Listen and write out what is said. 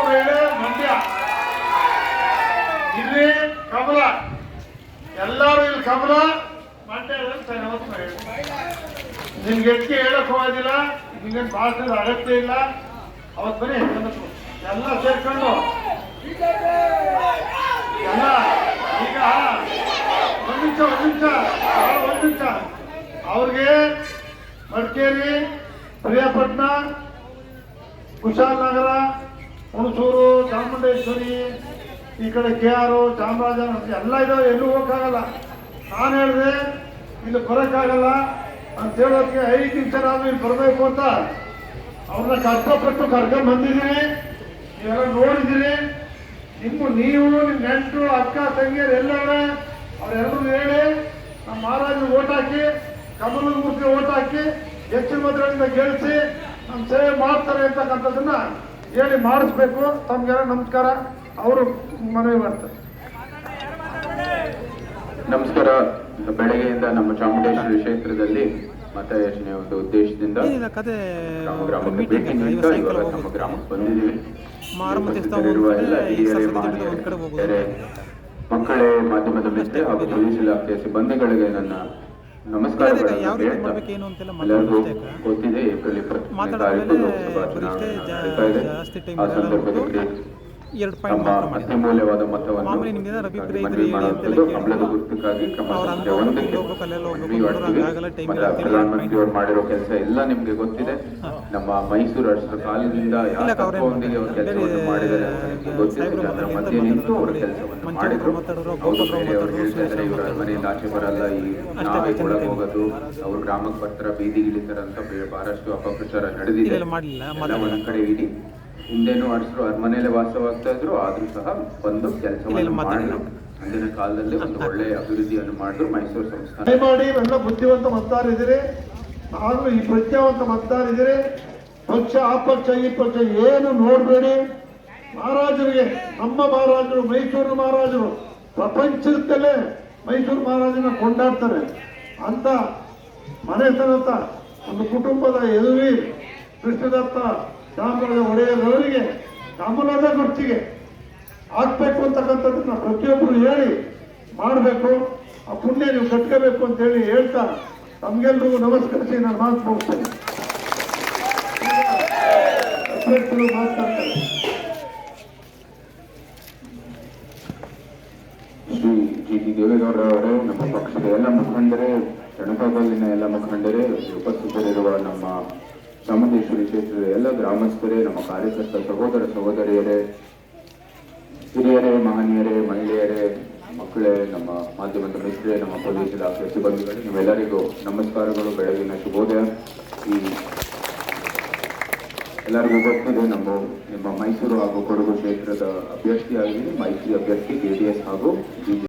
ಮಹಿಳೆ ಮಂಡ್ಯ, ಇಲ್ಲಿ ಕಮಲ, ಎಲ್ಲರೂ ಇಲ್ಲಿ ಕಮಲ, ಮಂಡ್ಯದಲ್ಲಿ ಸೈನವತ್ ಮಹಿಳೆ. ನಿಮ್ಗೆ ಹೆಚ್ಚಿಗೆ ಹೇಳಕ್ ಹೋಗೋದಿಲ್ಲ, ನಿಮ್ಗೇನು ಭಾಷಣದ ಅಗತ್ಯ ಇಲ್ಲ. ಅವತ್ತು ಬನ್ನಿ ಎಲ್ಲ ಸೇರ್ಕೊಂಡು ಎಲ್ಲ ಈಗ ಒಂದು ನಿಮಿಷ ಅವ್ರಿಗೆ ಮಡಿಕೇರಿ, ಪ್ರಿಯಾಪಟ್ಟಣ, ಕುಶಾಲನಗರ, ಹುಣಸೂರು, ಚಾಮುಂಡೇಶ್ವರಿ, ಈ ಕಡೆ KR, ಚಾಮರಾಜನಗರ ಎಲ್ಲ ಇದಾವೆ. ಎಲ್ಲೂ ಹೋಗಕ್ಕಾಗಲ್ಲ. ನಾನು ಹೇಳಿದೆ ಇಲ್ಲಿ ಬರೋಕ್ಕಾಗಲ್ಲ ಅಂತ ಹೇಳೋದಕ್ಕೆ 5 ನಿಮಿಷ ನಾನು ಇಲ್ಲಿ ಬರಬೇಕು ಅಂತ ಅವ್ರನ್ನ ಕಷ್ಟಪಟ್ಟು ಕರ್ಕೊಂಡು ಬಂದಿದ್ದೀನಿ. ನೀವೆಲ್ಲ ನೋಡಿದ್ದೀರಿ. ನೀವು ನಿಮ್ಮ ನೆಂಟರು, ಅಕ್ಕ ತಂಗಿಯರು ಎಲ್ಲವೇ ಅವರೆಲ್ಲರೂ ಹೇಳಿ ನಮ್ಮ ಮಹಾರಾಜರು ಓಟ್ ಹಾಕಿ, ಕಮಲದ ಮೂರ್ತಿ ಓಟ್ ಹಾಕಿ ಹೆಚ್ಚಿನ ಮತಗಳಿಂದ ಗೆಲ್ಲಿಸಿ ನಮ್ಮ ಸೇವೆ ಮಾಡ್ತಾರೆ ಅಂತಕ್ಕಂಥದ್ದನ್ನ ಹೇಳಿ ಮಾಡಿಸ್ಬೇಕು. ತಮ್ಗೆಲ್ಲ ನಮಸ್ಕಾರ. ಅವರು ಮನವಿ ಮಾಡ್ತಾರೆ. ನಮಸ್ಕಾರ. ಬೆಳಗ್ಗೆಯಿಂದ ನಮ್ಮ ಚಾಮುಂಡೇಶ್ವರಿ ಕ್ಷೇತ್ರದಲ್ಲಿ ಮತಯಾಚನೆ ಒಂದು ಉದ್ದೇಶದಿಂದ ನಮ್ಮ ಗ್ರಾಮಕ್ಕೆ ಭೇಟಿ ನೀಡ್ತಾ ಇವಾಗ ನಮ್ಮ ಗ್ರಾಮಕ್ಕೆ ಬಂದಿದ್ದೀವಿ. ಎಲ್ಲ ಹಿರಿಯರೇ, ಮಹನೀಯರೇ, ಮಕ್ಕಳೇ, ಮಾಧ್ಯಮದ ಮಿತ್ರ ಹಾಗೂ ಪೊಲೀಸ್ ಇಲಾಖೆಯ ಸಿಬ್ಬಂದಿಗಳಿಗೆ ನನ್ನ ನಮಸ್ಕಾರಗಳನ್ನು ಹೇಳ್ತಾ, ಎಲ್ಲರಿಗೂ ಗೊತ್ತಿದೆ ಏಪ್ರಿಲ್ 20ನೇ ತಾರೀಕು ಲೋಕಸಭಾ ಚುನಾವಣೆ ನಡೀತಾ ಇದೆ. ಆ ಸಂದರ್ಭದಲ್ಲಿ ನಮ್ಮ ಅತ್ಯಮೂಲ್ಯವಾದ ಮತವನ್ನು ಮನವಿ ಮಾಡುವಂಥದ್ದು ಕಮಲದ ಗುರುತಿಗಾಗಿ ಕಮಲ ಸಂಖ್ಯೆ 1ಕ್ಕೆ ಮನವಿ ಮಾಡ್ತೀವಿ. ಪ್ರಧಾನಮಂತ್ರಿಯವರು ಮಾಡಿರೋ ಕೆಲಸ ಎಲ್ಲ ನಿಮ್ಗೆ ಗೊತ್ತಿದೆ. ನಮ್ಮ ಮೈಸೂರು ಅರಸರ ಕಾಲದಿಂದ ಯಾವ ತತ್ವದೊಂದಿಗೆ ಅವರು ಕೆಲಸವನ್ನು ಮಾಡಿದ್ದಾರೆ ಅಂತ ನಿಮ್ಗೆ ಗೊತ್ತಿದೆ. ಅದರ ಮಧ್ಯೆ ನಿಂತು ಅವರ ಕೆಲಸವನ್ನು ಮಾಡಿದ್ರು. ಅವರು ಬೇರೆಯವರು ಹೇಳ್ತಾ ಇದ್ದಾರೆ ಇವರು ಮನೆಯಿಂದ ಆಚೆ ಬರಲ್ಲ, ಈ ನಾವೇ ಒಳಗೆ ಹೋಗೋದು, ಅವ್ರು ಗ್ರಾಮಕ್ಕೆ ಬರ್ತಾರ, ಬೀದಿಗಿಳಿತಾರ ಅಂತ ಬಹಳಷ್ಟು ಅಪಪ್ರಚಾರ ನಡೆದಿದೆ. ಎಲ್ಲ ಒಂದ್ ಕಡೆ ಇಡಿ. ಹಿಂದೆನೂ ಅರಸರು ಅರಮನೆಯಲ್ಲೇ ವಾಸವಾಗ್ತಾ ಇದ್ರು, ಆದ್ರೂ ಸಹ ಒಂದು ಕೆಲಸವನ್ನು ಮಾಡಿದ್ರು. ಅಂದಿನ ಕಾಲದಲ್ಲಿ ಒಂದು ಒಳ್ಳೆಯ ಅಭಿವೃದ್ಧಿಯನ್ನು ಮಾಡಿದ್ರು. ಮೈಸೂರು ಸಂಸ್ಥಾನ ಮಾಡಿ ಎಲ್ಲ ಬುದ್ಧಿವಂತ ಮತದಾರಿದ್ದೀರಿ, ಹಾಗೂ ಈ ಪ್ರಜ್ಞಾವಂತ ಮತದಾರಿದ್ದೀರಿ. ಪಕ್ಷ ಆ ಪಕ್ಷ ಈ ಪಕ್ಷ ಏನು ನೋಡಬೇಡಿ. ಮಹಾರಾಜರಿಗೆ, ನಮ್ಮ ಮಹಾರಾಜರು, ಮೈಸೂರು ಮಹಾರಾಜರು ಪ್ರಪಂಚದಲ್ಲೇ ಮೈಸೂರು ಮಹಾರಾಜನ ಕೊಂಡಾಡ್ತಾರೆ ಅಂತ ಮನೆತನದ ಒಂದು ಕುಟುಂಬದ ಎದುರಿ ಕೃಷ್ಣದತ್ತ ಚಾಮರಾಜ ಒಡೆಯರವರಿಗೆ ಕಮಲದ ಗುರ್ತಿಗೆ ಹಾಕ್ಬೇಕು ಅಂತಕ್ಕಂಥದ್ದನ್ನ ಪ್ರತಿಯೊಬ್ಬರು ಹೇಳಿ ಮಾಡಬೇಕು. ಆ ಪುಣ್ಯ ನೀವು ಕಟ್ಕೋಬೇಕು ಅಂತ ಹೇಳಿ ಹೇಳ್ತಾ ತಮ್ಗೆಲ್ರಿಗೂ ನಮಸ್ಕರಿಸಿ ನಾನು ಮಾತು ಮುಗಿಸ್ತೇನೆ. ಮಾತಾಡ್ತಾರೆ. ಶ್ರೀ G.T. ದೇವೇಗೌಡ ಅವರೇ, ನಮ್ಮ ಪಕ್ಷದ ಎಲ್ಲ ಮುಖಂಡರೇ, ಜನತಾದಳಿನ ಎಲ್ಲ ಮುಖಂಡರೇ, ಉಪಸ್ಥಿತರಿರುವ ನಮ್ಮ ಚಾಮುಂಡೇಶ್ವರಿ ಕ್ಷೇತ್ರದ ಎಲ್ಲ ಗ್ರಾಮಸ್ಥರೇ, ನಮ್ಮ ಕಾರ್ಯಕರ್ತ ಸಹೋದರ ಸಹೋದರಿಯರೇ, ಹಿರಿಯರೇ, ಮಹನೀಯರೇ, ಮಹಿಳೆಯರೇ, ಮಕ್ಕಳೇ, ನಮ್ಮ ಮಾಧ್ಯಮದ ಮಿತ್ರರೇ, ನಮ್ಮ ಪೊಲೀಸ್ ಇಲಾಖೆಯ ಸಿಬ್ಬಂದಿಗಳೇ, ನೀವೆಲ್ಲರಿಗೂ ನಮಸ್ಕಾರಗಳು, ಬೆಳಗಿನ ಶುಭೋದಯ. ಎಲ್ಲರಿಗೂ ಗೊತ್ತಿದೆ, ನಿಮ್ಮ ಮೈಸೂರು ಹಾಗೂ ಕೊಡಗು ಕ್ಷೇತ್ರದ ಅಭ್ಯರ್ಥಿಯಾಗಿ ಮೈತ್ರಿ ಅಭ್ಯರ್ಥಿ JDS ಹಾಗೂ BJP